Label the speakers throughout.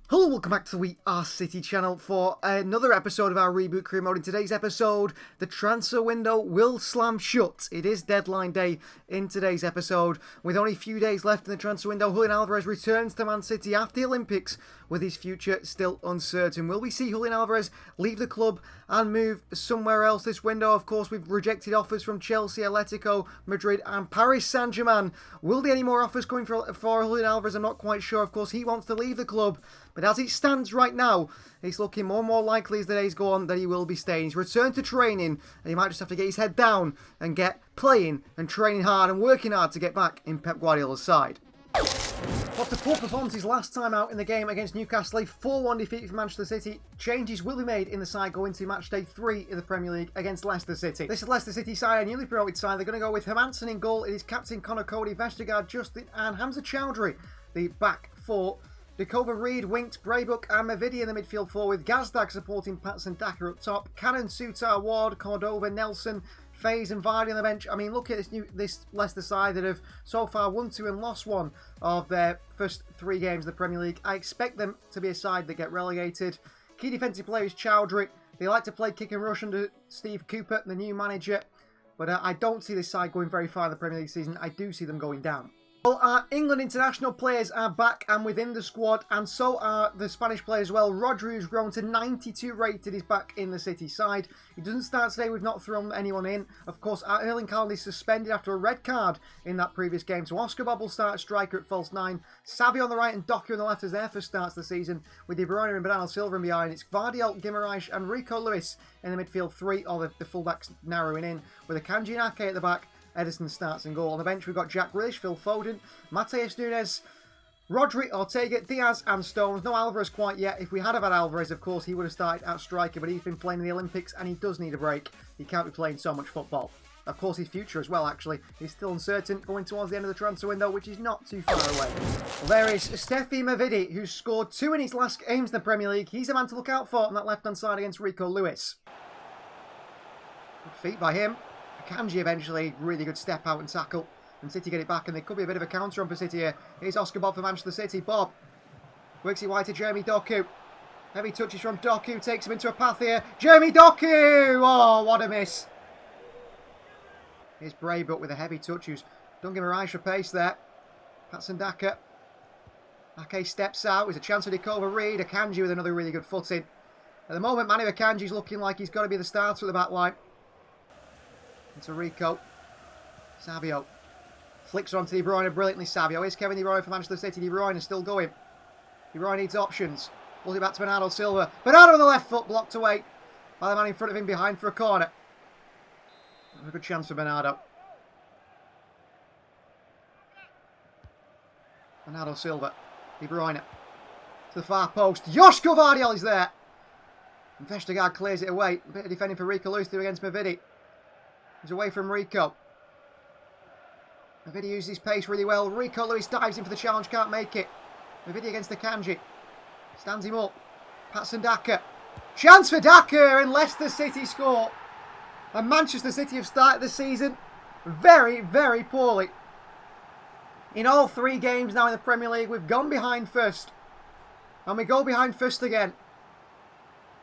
Speaker 1: Hello, welcome back to the We Are City channel for another episode of our Reboot Career Mode. In today's episode, the transfer window will slam shut. It is deadline day in today's episode. With only a few days left in the transfer window, Julian Alvarez returns to Man City after the Olympics with his future still uncertain. Will we see Julian Alvarez leave the club and move somewhere else this window? Of course, we've rejected offers from Chelsea, Atletico, Madrid and Paris Saint-Germain. Will there be any more offers coming for Julian Alvarez? I'm not quite sure. Of course, he wants to leave the club. But as it stands right now, it's looking more and more likely as the days go on that he will be staying. He's returned to training, and he might just have to get his head down and get playing and training hard and working hard to get back in Pep Guardiola's side. After poor performances last time out in the game against Newcastle, a 4-1 defeat for Manchester City, changes will be made in the side going to match day 3 in the Premier League against Leicester City. This is Leicester City side, a newly promoted side. They're going to go with Hermansen in goal. It is captain Connor Cody, Vestergaard, Justin and Hamza Chowdhury, the back four. Dekova Reed, Winks, Braybook and Mavidi in the midfield four, with Gazdag supporting Patson Daka up top. Cannon, Sutar, Ward, Cordova, Nelson, Faze and Vardy on the bench. I mean, look at this Leicester side that have so far won 2 and lost 1 of their first 3 games of the Premier League. I expect them to be a side that get relegated. Key defensive player is Chowdhury. They like to play kick and rush under Steve Cooper, the new manager. But I don't see this side going very far in the Premier League season. I do see them going down. Well, our England international players are back and within the squad, and so are the Spanish players as well. Rodri, who's grown to 92 rated, is back in the City side. He doesn't start today. We've not thrown anyone in. Of course, Erling Haaland is suspended after a red card in that previous game. So Oscar Bob will start striker at false 9. Savio on the right and Doku on the left as their first starts the season, with De Bruyne and Bernardo Silva in behind. It's Gvardiol, Guimaraes and Rico Lewis in the midfield 3, or the fullbacks narrowing in, with Akanji and Ake at the back. Edison starts in goal. On the bench, we've got Jack Grealish, Phil Foden, Matheus Nunes, Rodri, Ortega, Diaz and Stones. No Alvarez quite yet. If we had had Alvarez, of course, he would have started at striker, but he's been playing in the Olympics and he does need a break. He can't be playing so much football. Of course, his future as well, actually, is still uncertain going towards the end of the transfer window, which is not too far away. Well, there is Steffi Mavidi, who's scored 2 in his last games in the Premier League. He's a man to look out for on that left-hand side against Rico Lewis. Good feet by him. Akanji eventually, really good step out and tackle. And City get it back, and there could be a bit of a counter on for City here. Here's Oscar Bob for Manchester City. Bob works it wide to Jeremy Doku. Heavy touches from Doku, takes him into a path here. Jeremy Doku! Oh, what a miss. Here's Braybook with a heavy touch, who's don't give a rise for pace there. Patson Daka. Ake steps out. There's a chance for Dekova Reed. Akanji with another really good footing. At the moment, Manu Akanji's looking like he's got to be the starter at the back line. Into Rico. Savio. Flicks on to De Bruyne brilliantly. Savio. Here's Kevin De Bruyne for Manchester City. De Bruyne is still going. De Bruyne needs options. Pulls it back to Bernardo Silva. Bernardo on the left foot, blocked away by the man in front of him behind for a corner. A good chance for Bernardo. Bernardo Silva. De Bruyne. To the far post. Joshko Gvardiol is there. And Vestergaard clears it away. A bit of defending for Rico Lewis against Mavidi. He's away from Rico. Mavidi uses his pace really well. Rico Lewis dives in for the challenge, can't make it. Mavidi against Akanji. Stands him up. Patson Daka. Chance for Daka, and Leicester City score. And Manchester City have started the season very, very poorly. In all 3 games now in the Premier League, we've gone behind first. And we go behind first again.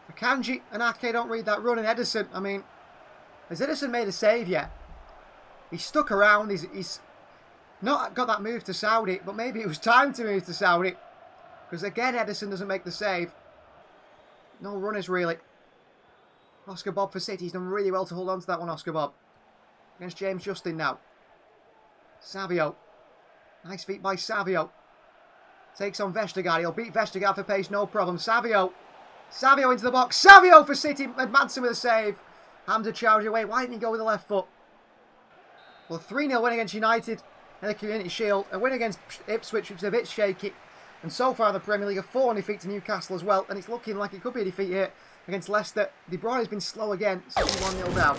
Speaker 1: Akanji and Ake don't read that run, and Edison, I mean, has Edison made a save yet? He's stuck around. He's not got that move to Saudi, but maybe it was time to move to Saudi. Because again, Edison doesn't make the save. No runners, really. Oscar Bob for City. He's done really well to hold on to that one, Oscar Bob. Against James Justin now. Savio. Nice feet by Savio. Takes on Vestergaard. He'll beat Vestergaard for pace, no problem. Savio. Savio into the box. Savio for City. Advancing with a save. Hamza Chowdhury away. Why didn't he go with the left foot? Well, 3-0 win against United in the Community Shield. A win against Ipswich, which is a bit shaky. And so far in the Premier League, a 4-1 defeat to Newcastle as well. And it's looking like it could be a defeat here against Leicester. De Bruyne has been slow again. City 1-0 down.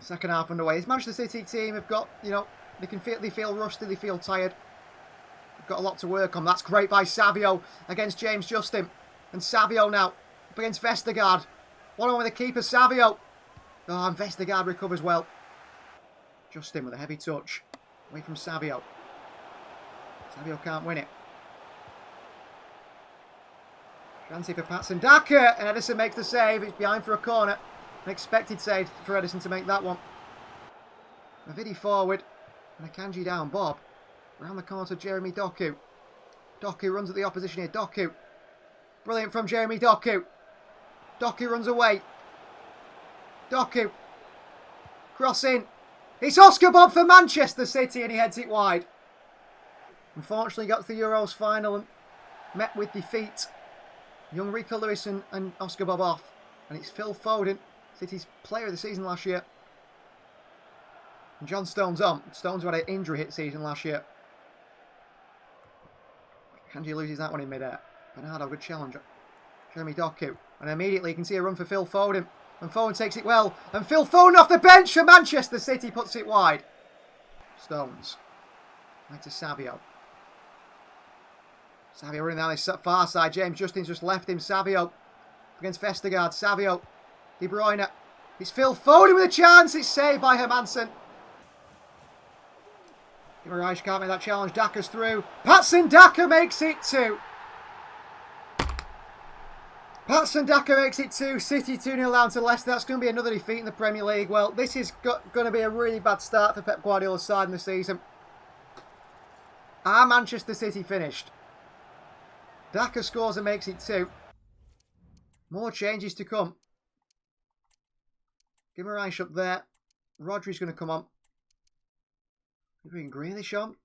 Speaker 1: Second half underway. This Manchester City team have got, you know, they feel rusty, they feel tired. They've got a lot to work on. That's great by Savio against James Justin. And Savio now up against Vestergaard. 1-on with the keeper, Savio. Oh, and Vestergaard recovers well. Justin with a heavy touch. Away from Savio. Savio can't win it. Chance for Patson Daka, and Edison makes the save. It's behind for a corner. An expected save for Edison to make that one. Mavidi forward, and Akanji down. Bob around the corner to Jeremy Doku. Doku runs at the opposition here. Doku, brilliant from Jeremy Doku. Doku runs away. Doku, cross in. It's Oscar Bob for Manchester City, and he heads it wide. Unfortunately, got to the Euros final and met with defeat. Young Rico Lewis and Oscar Bob off. And it's Phil Foden, City's player of the season last year. And John Stones on. Stones had an injury hit season last year. Kanji loses that one in mid-air. Bernardo, good challenger. Jeremy Doku. And immediately you can see a run for Phil Foden. And Foden takes it well. And Phil Foden off the bench for Manchester City puts it wide. Stones. Right to Savio. Savio running down this far side. James Justin's just left him. Savio against Vestergaard. Savio. De Bruyne. It's Phil Foden with a chance. It's saved by Hermansen. Guimaraes can't make that challenge. Daka's through. Patson Daka makes it 2. Patson Daka makes it 2. City 2-0 down to Leicester. That's going to be another defeat in the Premier League. Well, this is going to be a really bad start for Pep Guardiola's side in the season. Are Manchester City finished? Daka scores and makes it 2. More changes to come. Guimaraes up there. Rodri's going to come on. You bring Grealish on.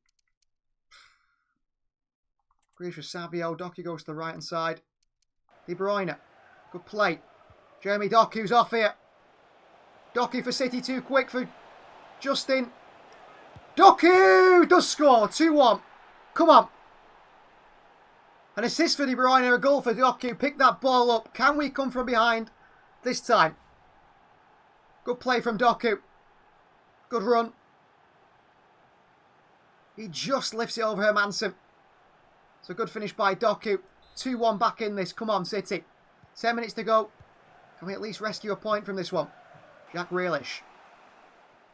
Speaker 1: Grealish for Savio. Doku goes to the right hand side. De Bruyne. Good play. Jeremy Doku's off here. Doku for City, too quick for Justin. Doku does score. 2-1. Come on. An assist for De Bruyne, a goal for Doku. Pick that ball up. Can we come from behind this time? Good play from Doku. Good run. He just lifts it over Hermansen. It's a good finish by Doku. 2-1 back in this. Come on, City. 10 minutes to go. Can we at least rescue a point from this one? Jack Grealish.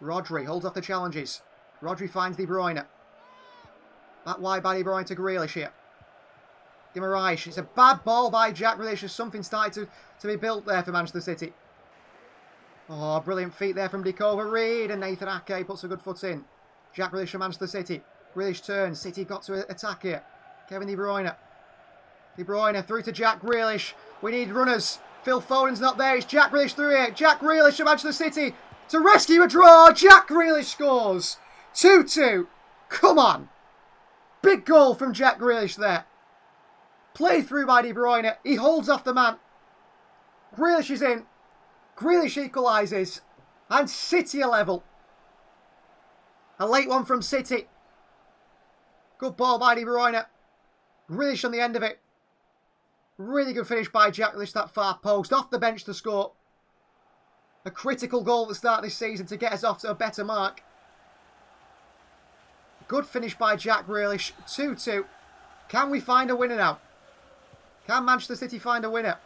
Speaker 1: Rodri holds off the challenges. Rodri finds De Bruyne. Back wide by De Bruyne to Grealish here. Guimaraes. It's a bad ball by Jack Grealish as something started to be built there for Manchester City. Oh, brilliant feet there from Dikova Reed, and Nathan Ake puts a good foot in. Jack Grealish from Manchester City. Grealish turns. City got to attack here. Kevin De Bruyne. De Bruyne through to Jack Grealish. We need runners. Phil Foden's not there. It's Jack Grealish through here. Jack Grealish from Manchester City to rescue a draw. Jack Grealish scores. 2-2. Come on. Big goal from Jack Grealish there. Play through by De Bruyne. He holds off the man. Grealish is in. Grealish equalises. And City are level. A late one from City. Good ball by De Bruyne. Grealish on the end of it. Really good finish by Jack Grealish, that far post. Off the bench to score. A critical goal at the start of this season to get us off to a better mark. Good finish by Jack Grealish. 2-2. Can we find a winner now? Can Manchester City find a winner?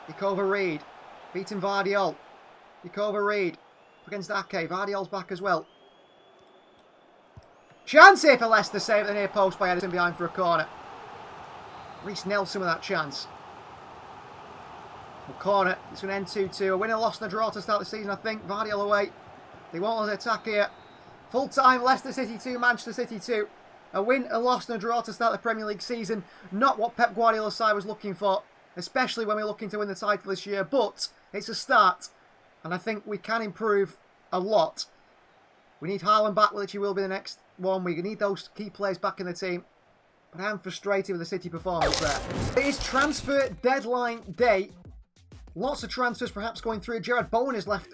Speaker 1: Dikova Reed. Beating Vardiol. Dikova Reed. Against Ake. Vardiol's back as well. Chance here for Leicester. Save at the near post by Edison behind for a corner. Reece Nelson with that chance. A corner. It's going to end 2-2. A winner, loss and a draw to start the season, I think. Vardiol away. They won't let attack here. Full time, Leicester City 2, Manchester City 2. A win, a loss and a draw to start the Premier League season. Not what Pep Guardiola's side was looking for, especially when we're looking to win the title this year. But it's a start, and I think we can improve a lot. We need Haaland back, which he will be the next one. We need those key players back in the team. But I am frustrated with the City performance there. It is transfer deadline day. Lots of transfers perhaps going through. Gerard Bowen has left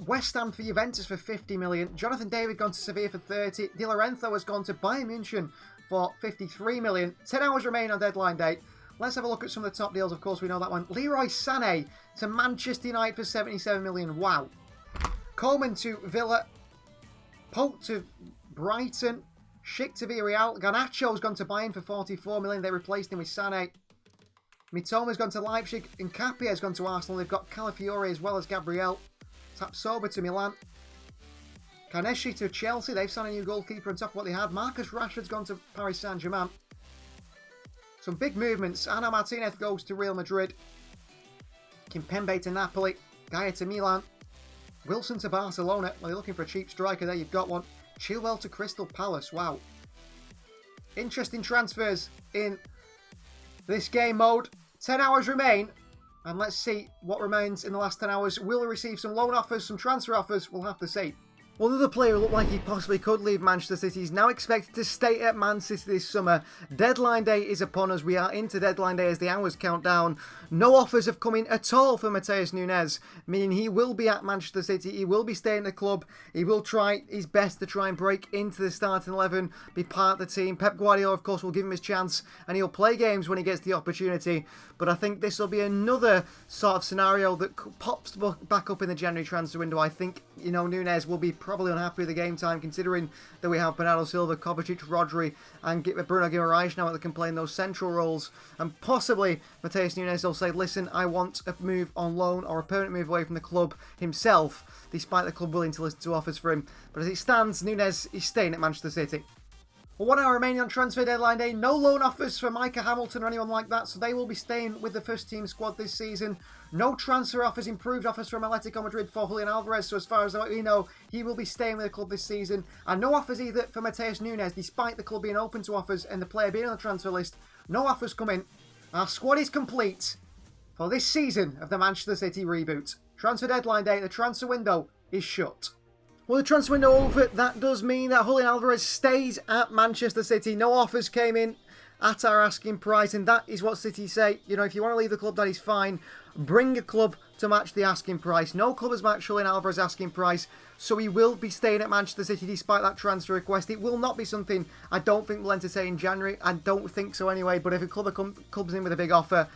Speaker 1: West Ham for Juventus for 50 million. Jonathan David gone to Sevilla for 30. Di Lorenzo has gone to Bayern München for 53 million. 10 hours remain on deadline day. Let's have a look at some of the top deals. Of course, we know that one. Leroy Sané to Manchester United for 77 million. Wow. Coleman to Villa. Pope to Brighton. Schick to Villarreal. Garnacho's gone to Bayern for 44 million. They replaced him with Sané. Mitoma's gone to Leipzig. Nkapia has gone to Arsenal. They've got Calafiore as well as Gabriel. Tapsoba to Milan. Kaneshi to Chelsea. They've signed a new goalkeeper on top of what they had. Marcus Rashford's gone to Paris Saint-Germain. Some big movements. Ana Martinez goes to Real Madrid. Kimpembe to Napoli. Gaia to Milan. Wilson to Barcelona. Well, you're looking for a cheap striker there. You've got one. Chilwell to Crystal Palace. Wow. Interesting transfers in this game mode. 10 hours remain. And let's see what remains in the last 10 hours. Will he receive some loan offers, some transfer offers? We'll have to see. Well, another player who looked like he possibly could leave Manchester City is now expected to stay at Man City this summer. Deadline day is upon us. We are into deadline day as the hours count down. No offers have come in at all for Matheus Nunes, meaning he will be at Manchester City. He will be staying at the club. He will try his best to try and break into the starting 11, be part of the team. Pep Guardiola, of course, will give him his chance and he'll play games when he gets the opportunity. But I think this will be another sort of scenario that pops back up in the January transfer window. I think, Nunes will be probably unhappy with the game time, considering that we have Bernardo Silva, Kovacic, Rodri and Bruno Guimaraes now that can play in those central roles. And possibly Matheus Nunes will say, listen, I want a move on loan or a permanent move away from the club himself, despite the club willing to listen to offers for him. But as it stands, Nunes is staying at Manchester City. Well, 1 hour remaining on transfer deadline day. No loan offers for Micah Hamilton or anyone like that, so they will be staying with the first team squad this season. No transfer offers, improved offers from Atletico Madrid for Julian Alvarez, so as far as we know, he will be staying with the club this season. And no offers either for Matheus Nunes, despite the club being open to offers and the player being on the transfer list. No offers come in. Our squad is complete for this season of the Manchester City reboot. Transfer deadline day, the transfer window is shut. Well, the transfer window over, that does mean that Julian Alvarez stays at Manchester City. No offers came in at our asking price, and that is what City say. If you want to leave the club, that is fine. Bring a club to match the asking price. No club has matched Julian Alvarez's asking price, so he will be staying at Manchester City despite that transfer request. It will not be something I don't think we'll entertain in January. I don't think so anyway, but if a club comes in with a big offer,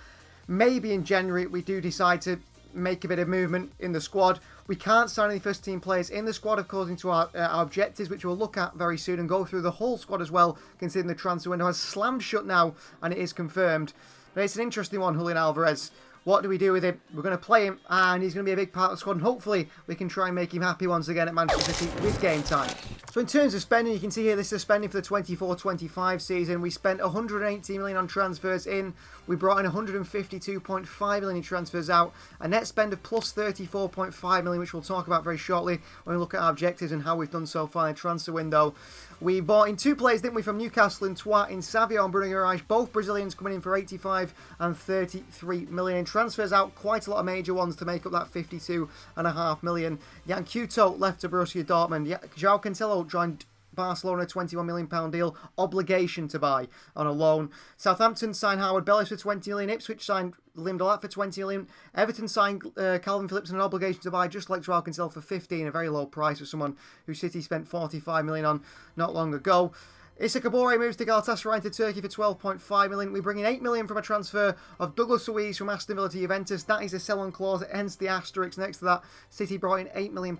Speaker 1: maybe in January we do decide to make a bit of movement in the squad. We can't sign any first team players in the squad according to our objectives, which we'll look at very soon and go through the whole squad as well, considering the transfer window has slammed shut now and it is confirmed. But it's an interesting one, Julian Alvarez. What do we do with him? We're going to play him and he's going to be a big part of the squad, and hopefully we can try and make him happy once again at Manchester City with game time. So in terms of spending, you can see here this is spending for the 24-25 season. We spent 180 million on transfers in. We brought in 152.5 million in transfers out. A net spend of plus 34.5 million, which we'll talk about very shortly when we look at our objectives and how we've done so far in the transfer window. We bought in 2 players, didn't we, from Newcastle and Troyes, in Savio and Bruno Guimaraes, both Brazilians coming in for 85 and 33 million. In transfers out, quite a lot of major ones to make up that 52.5 million. Jan Couto left to Borussia Dortmund. João Cancelo joined Barcelona, £21 million deal, obligation to buy on a loan. Southampton signed Howard Bellis for 20 million. Ipswich signed Liam Delap for 20 million. Everton signed Calvin Phillips on an obligation to buy, just like João Cancelo, for 15, a very low price for someone who City spent 45 million on not long ago. Issa Kabore moves to Galatasaray to Turkey for 12.5 million. We bring in 8 million from a transfer of Douglas Luiz from Aston Villa to Juventus. That is a sell-on clause, hence the asterisk next to that. City brought in £8 million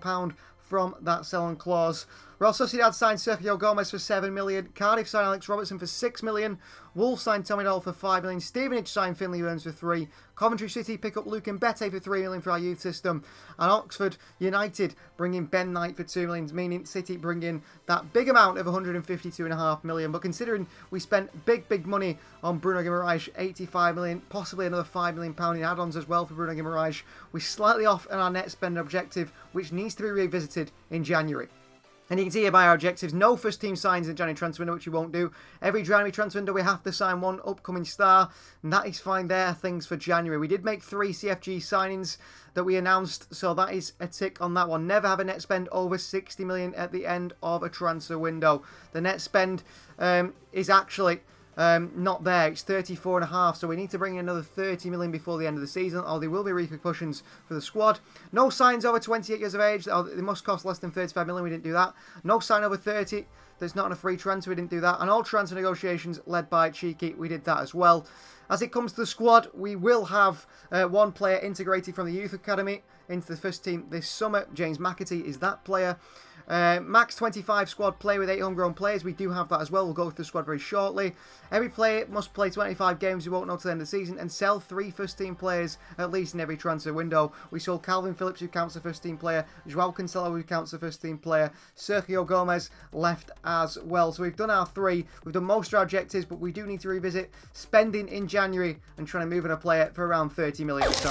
Speaker 1: from that sell-on clause. Real Sociedad signed Sergio Gomez for 7 million. Cardiff signed Alex Robertson for 6 million. Wolves signed Tommy Doyle for 5 million. Stevenage signed Finley Burns for 3. Coventry City pick up Luke Mbete for 3 million for our youth system. And Oxford United bring in Ben Knight for 2 million, meaning City bring in that big amount of 152.5 million. But considering we spent big money on Bruno Guimaraes, 85 million, possibly another £5 million in add-ons as well for Bruno Guimaraes, we're slightly off on our net spend objective, which needs to be revisited in January. And you can see here by our objectives, no first team signs in the January transfer window, which we won't do. Every January transfer window we have to sign one upcoming star, and that is fine. There are things for January. We did make 3 CFG signings that we announced, so that is a tick on that one. Never have a net spend over 60 million at the end of a transfer window. The net spend is actually not there. It's 34.5, so we need to bring in another 30 million before the end of the season, or there will be repercussions for the squad. No signs over 28 years of age. They must cost less than 35 million. We didn't do that. No sign over 30 that's not on a free transfer. We didn't do that. And all transfer negotiations led by Cheeky. We did that as well. As it comes to the squad, we will have one player integrated from the youth academy into the first team this summer. James McAtee is that player. Max 25 squad play with 8 homegrown players. We do have that as well. We'll go through the squad very shortly. Every player must play 25 games. We won't know till the end of the season. And sell 3 first-team players at least in every transfer window. We sold Calvin Phillips, who counts a first-team player. Joao Cancelo, who counts a first-team player. Sergio Gomez left as well. So we've done our 3. We've done most of our objectives, but we do need to revisit spending in January and trying to move in a player for around 30 million or so.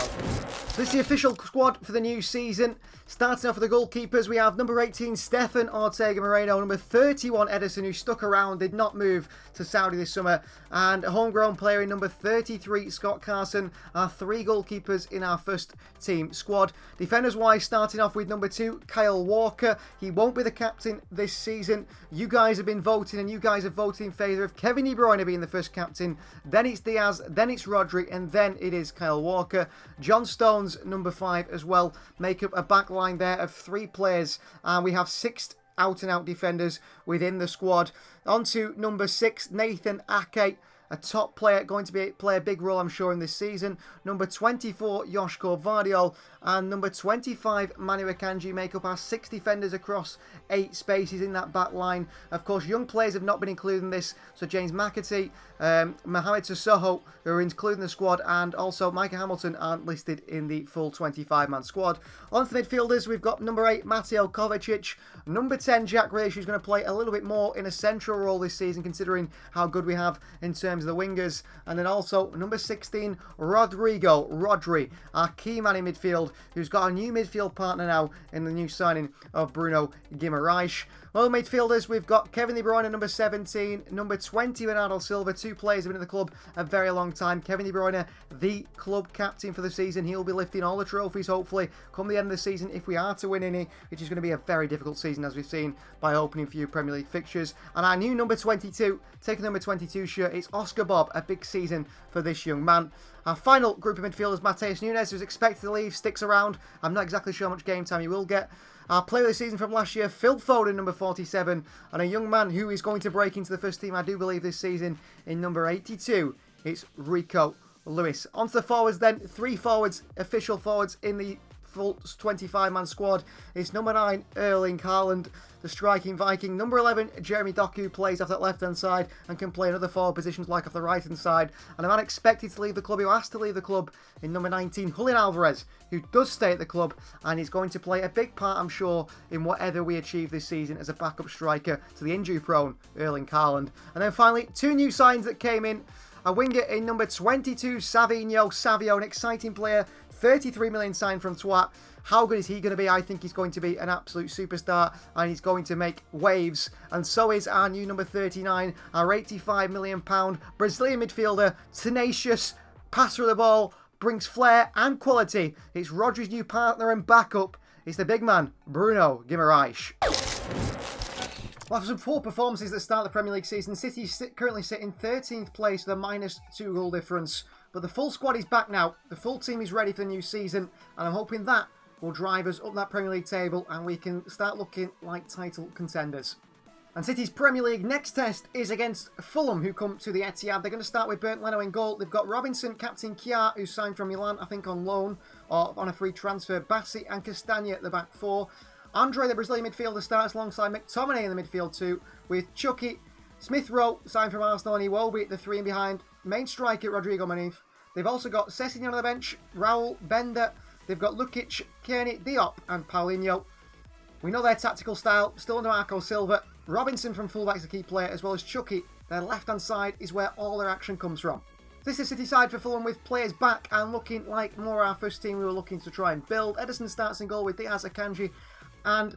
Speaker 1: This is the official squad for the new season. Starting off with the goalkeepers, we have number 18, Stefan Ortega Moreno, number 31, Edison, who stuck around, did not move to Saudi this summer, and a homegrown player in number 33, Scott Carson, our 3 goalkeepers in our first team squad. Defenders-wise, starting off with number 2, Kyle Walker. He won't be the captain this season. You guys have been voting, and you guys have voted in favour of Kevin De Bruyne being the first captain. Then it's Diaz, then it's Rodri, and then it is Kyle Walker. John Stones, number 5 as well, make up a back line there of 3 players, and we have 6 out-and-out defenders within the squad. On to number 6, Nathan Ake, a top player, going to play a big role, I'm sure, in this season. Number 24, Joško Vardiol, and number 25, Manu Akanji, make up our 6 defenders across 8 spaces in that back line. Of course, young players have not been included in this, so James McAtee, Mohamed Sissoko, who are included in the squad, and also Micah Hamilton aren't listed in the full 25-man squad. On to the midfielders, we've got number 8, Mateo Kovacic, number 10, Jack Grealish, who's going to play a little bit more in a central role this season, considering how good we have in terms of the wingers, and then also number 16, Rodri, our key man in midfield, who's got a new midfield partner now in the new signing of Bruno Guimaraes. Well, midfielders, we've got Kevin De Bruyne, number 17, number 20, Bernardo Silva. 2 players have been in the club a very long time. Kevin De Bruyne, the club captain for the season. He'll be lifting all the trophies, hopefully, come the end of the season, if we are to win any, which is going to be a very difficult season, as we've seen by opening few Premier League fixtures. And our new number 22, taking number 22 shirt, it's Oscar Bob. A big season for this young man. Our final group of midfielders, Mateus Nunes, who's expected to leave, sticks around. I'm not exactly sure how much game time he will get. Our player of the season from last year, Phil Foden, number 47, and a young man who is going to break into the first team, I do believe, this season in number 82. It's Rico Lewis. On to the forwards then. 3 forwards, official forwards in the full 25-man squad. It's number 9, Erling Haaland, the striking Viking. Number 11, Jeremy Doku, plays off that left-hand side and can play in other forward positions like off the right-hand side. And a man expected to leave the club, who has to leave the club, in number 19, Julian Alvarez, who does stay at the club and is going to play a big part, I'm sure, in whatever we achieve this season as a backup striker to the injury-prone Erling Haaland. And then finally, 2 new signs that came in. A winger in number 22, Savio, an exciting player, 33 million signed from Twat. How good is he going to be? I think he's going to be an absolute superstar, and he's going to make waves. And so is our new number 39, our £85 million Brazilian midfielder, tenacious, passer of the ball, brings flair and quality. It's Rodri's new partner and backup. It's the big man, Bruno Guimaraes. Well, after some poor performances that start the Premier League season, City currently sit in 13th place with a -2 goal difference. But the full squad is back now. The full team is ready for the new season, and I'm hoping that will drive us up that Premier League table and we can start looking like title contenders. And City's Premier League next test is against Fulham, who come to the Etihad. They're going to start with Bernd Leno in goal. They've got Robinson, captain Kjaer, who signed from Milan, I think on loan or on a free transfer. Bassi and Castagna at the back 4. Andre, the Brazilian midfielder, starts alongside McTominay in the midfield 2, with Chucky, Smith Rowe, signed from Arsenal, and Iwobi at the 3 and behind. Main striker, Rodrigo Muniz. They've also got Sessegnon on the bench, Raul, Bender. They've got Lukic, Kearney, Diop, and Paulinho. We know their tactical style, still under Marco Silva. Robinson from fullback is the key player, as well as Chucky. Their left-hand side is where all their action comes from. This is City side for Fulham, with players back and looking like more our first team we were looking to try and build. Edison starts in goal with Diaz, Akanji, and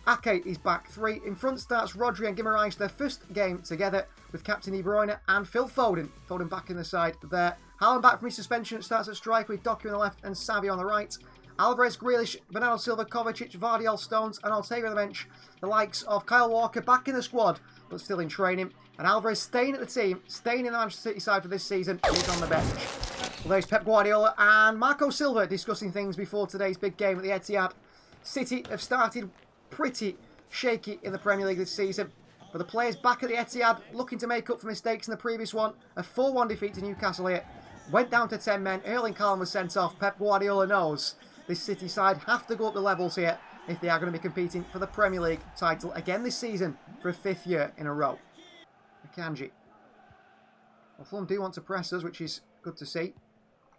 Speaker 1: Ake is back 3. In front starts Rodri and Guimaraes, their first game together, with captain De Bruyne and Phil Foden. Foden back in the side there. Haaland back from his suspension, starts at striker with Doku on the left and Savio on the right. Alvarez, Grealish, Bernardo Silva, Kovacic, Vardiol, Stones, and Ortega on the bench. The likes of Kyle Walker back in the squad, but still in training. And Alvarez staying at the team, staying in the Manchester City side for this season. He's on the bench. Well, there's Pep Guardiola and Marco Silva discussing things before today's big game at the Etihad. City have started pretty shaky in the Premier League this season, but the players back at the Etihad looking to make up for mistakes in the previous one. A 4-1 defeat to Newcastle here. Went down to 10 men. Erling Haaland was sent off. Pep Guardiola knows this City side have to go up the levels here if they are going to be competing for the Premier League title again this season for a 5th year in a row. Akanji. Well, Fulham do want to press us, which is good to see.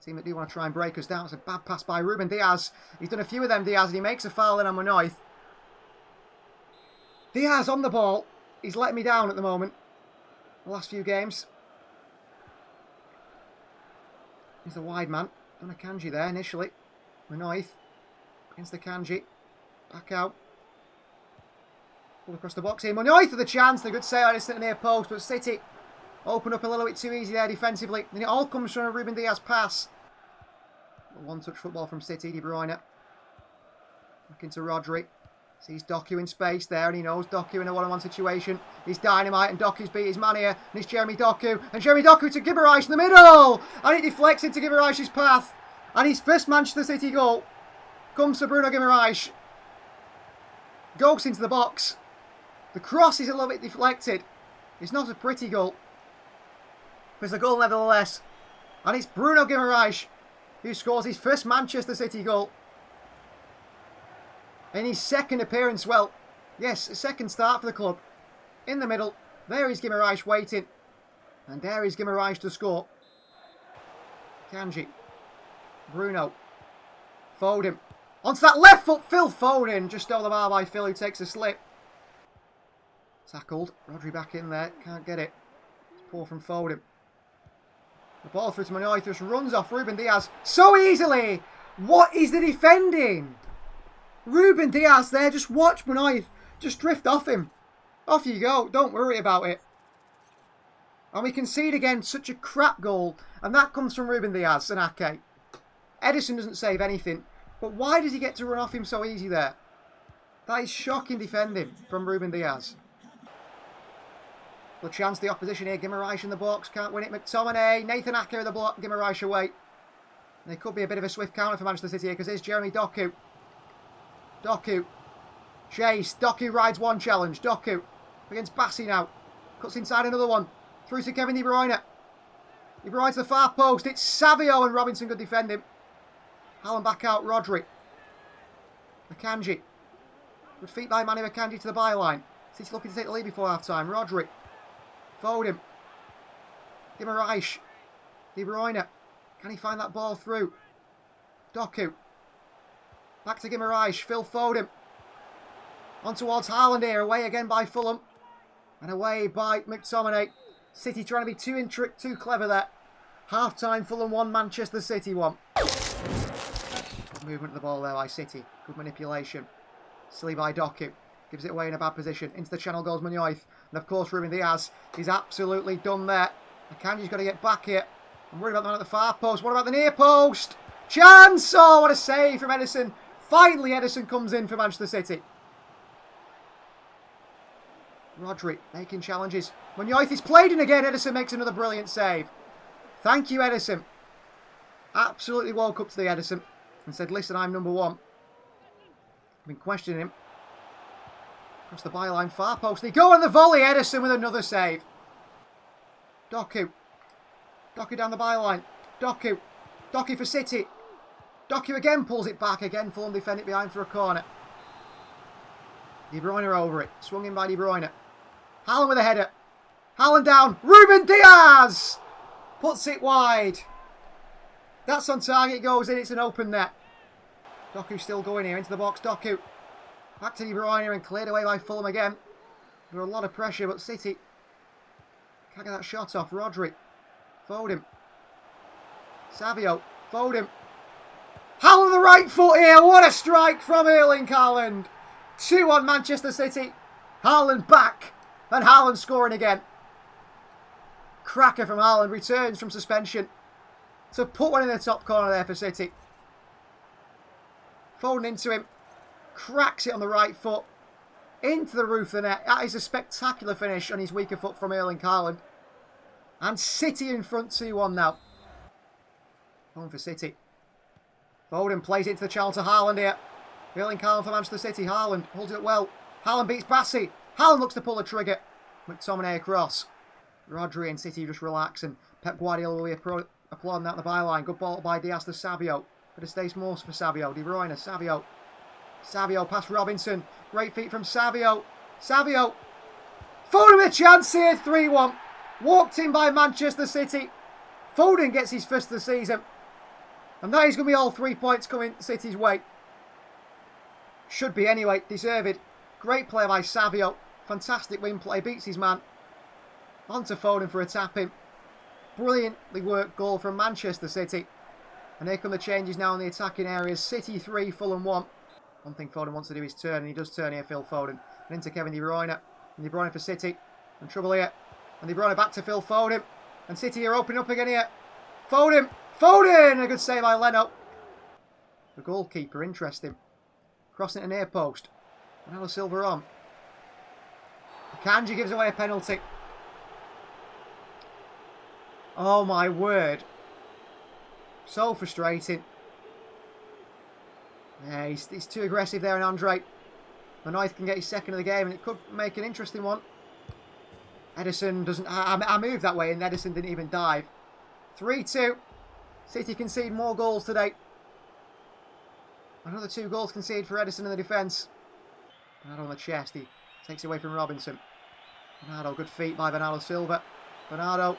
Speaker 1: Team that do want to try and break us down. It's a bad pass by Ruben Diaz. He's done a few of them, Diaz, and he makes a foul in on Munoz. Diaz on the ball. He's letting me down at the moment. The last few games. He's the wide man. Done Akanji there initially. Munoz against Akanji. Back out. Pull across the box here. Munoz for the chance. The good save on the near post, but City open up a little bit too easy there defensively. And it all comes from a Ruben Diaz pass. One-touch football from City. De Bruyne. Back into Rodri. Sees Doku in space there, and he knows Doku in a one-on-one situation. He's dynamite, and Doku's beat his man here. And it's Jeremy Doku. And Jeremy Doku to Guimaraes in the middle! And it deflects into Guimaraes' path. And his first Manchester City goal comes to Bruno Guimaraes. Goes into the box. The cross is a little bit deflected. It's not a pretty goal. But it's a goal nevertheless. And it's Bruno Guimaraes who scores his first Manchester City goal. In his second appearance, well, yes, a second start for the club. In the middle, there is Guimaraes waiting. And there is Guimaraes to score. Kanji. Bruno. Foden. Onto that left foot, Phil Foden. Just stole the bar by Phil, who takes a slip. Tackled. Rodri back in there. Can't get it. It's poor from Foden. The ball through to Munoz. Just runs off Ruben Diaz so easily. What is the defending? Ruben Diaz there. Just watch Munoz just drift off him. Off you go. Don't worry about it. And we concede again such a crap goal. And that comes from Ruben Diaz and Ake. Ederson doesn't save anything. But why does he get to run off him so easy there? That is shocking defending from Ruben Diaz. Good chance the opposition here. Guimaraes in the box. Can't win it. McTominay. Nathan Ake with the block. Guimaraes away. And it could be a bit of a swift counter for Manchester City here because here's Jeremy Doku. Doku. Chase. Doku rides one challenge. Doku against Bassi now. Cuts inside another one. Through to Kevin De Bruyne. De Bruyne to the far post. It's Savio and Robinson good defending. Haaland back out. Rodri. Akanji. Good feet by Manu Akanji to the byline. City looking to take the lead before half time. Rodri. Foden. Guimaraes. De Bruyne. Can he find that ball through? Doku. Back to Guimaraes. Phil Foden. On towards Haaland here. Away again by Fulham. And away by McTominay. City trying to be too clever there. Half time Fulham 1, Manchester City 1. Movement of the ball there by City. Good manipulation. Silly by Doku. Gives it away in a bad position. Into the channel goes Munoz. And of course Ruben Diaz. He's absolutely done there. Akanji's got to get back here. I'm worried about the man at the far post. What about the near post? Chance! Oh, what a save from Ederson. Finally Ederson comes in for Manchester City. Rodri making challenges. Munoz is played in again. Ederson makes another brilliant save. Thank you, Ederson. Absolutely woke up to the Ederson and said, listen, I'm number one. I've been questioning him. Across the byline, far post. They go on the volley. Ederson with another save. Doku. Doku down the byline. Doku. Doku for City. Doku again pulls it back. Again, Fulham defend it behind for a corner. De Bruyne over it. Swung in by De Bruyne. Haaland with a header. Haaland down. Ruben Diaz puts it wide. That's on target. Goes in. It's an open net. Doku still going here into the box. Doku. Back to De Bruyne and cleared away by Fulham again. There a lot of pressure, but City can't get that shot off. Rodri. Foden. Savio. Foden. Haaland on the right foot here. What a strike from Erling Haaland. 2-1 Manchester City. Haaland back. And Haaland scoring again. Cracker from Haaland. Returns from suspension to put one in the top corner there for City. Foden into him. Cracks it on the right foot. Into the roof of the net. That is a spectacular finish on his weaker foot from Erling Haaland. And City in front 2-1 now. Home for City. Foden plays it into the channel to Haaland here. Erling Haaland for Manchester City. Haaland holds it well. Haaland beats Bassi. Haaland looks to pull the trigger. McTominay across. Rodri and City just relax. And Pep Guardiola will be applauding that on the byline. Good ball by Diaz to Savio. But it stays more for Savio. De Bruyne, Savio. Savio past Robinson. Great feet from Savio. Savio. Foden with a chance here. 3-1. Walked in by Manchester City. Foden gets his first of the season. And that is going to be all 3 points coming City's way. Should be anyway. Deserved. Great play by Savio. Fantastic win play. Beats his man. On to Foden for a tap-in. Brilliantly worked goal from Manchester City. And here come the changes now in the attacking areas. City 3, Fulham 1. One thing Foden wants to do is turn, and he does turn here, Phil Foden. And into Kevin De Bruyne. And De Bruyne for City. And trouble here. And De Bruyne back to Phil Foden. And City are opening up again here. Foden! Foden! A good save by Leno. The goalkeeper, interesting. Crossing it near post. Bernardo Silva on. Kanji gives away a penalty. Oh my word. So frustrating. Yeah, he's too aggressive there, and Andre. Manoith can get his second of the game, and it could make an interesting one. Edison doesn't... I moved that way, and Edison didn't even dive. 3-2. City concede more goals today. Another 2 goals conceded for Edison in the defence. Bernardo on the chest. He takes it away from Robinson. Bernardo, good feet by Bernardo Silva. Bernardo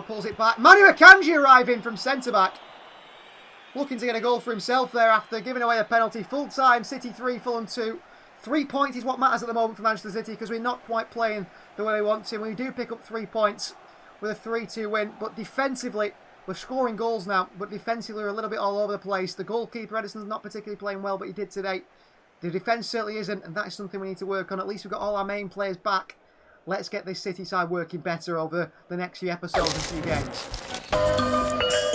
Speaker 1: pulls it back. Manu Akanji arriving from centre-back. Looking to get a goal for himself there after giving away a penalty. Full time, City 3, Fulham 2. 3 points is what matters at the moment for Manchester City, because we're not quite playing the way we want to. We do pick up 3 points with a 3-2 win, but defensively, we're scoring goals now, but defensively we're a little bit all over the place. The goalkeeper, Edison's not particularly playing well, but he did today. The defence certainly isn't, and that is something we need to work on. At least we've got all our main players back. Let's get this City side working better over the next few episodes and few games.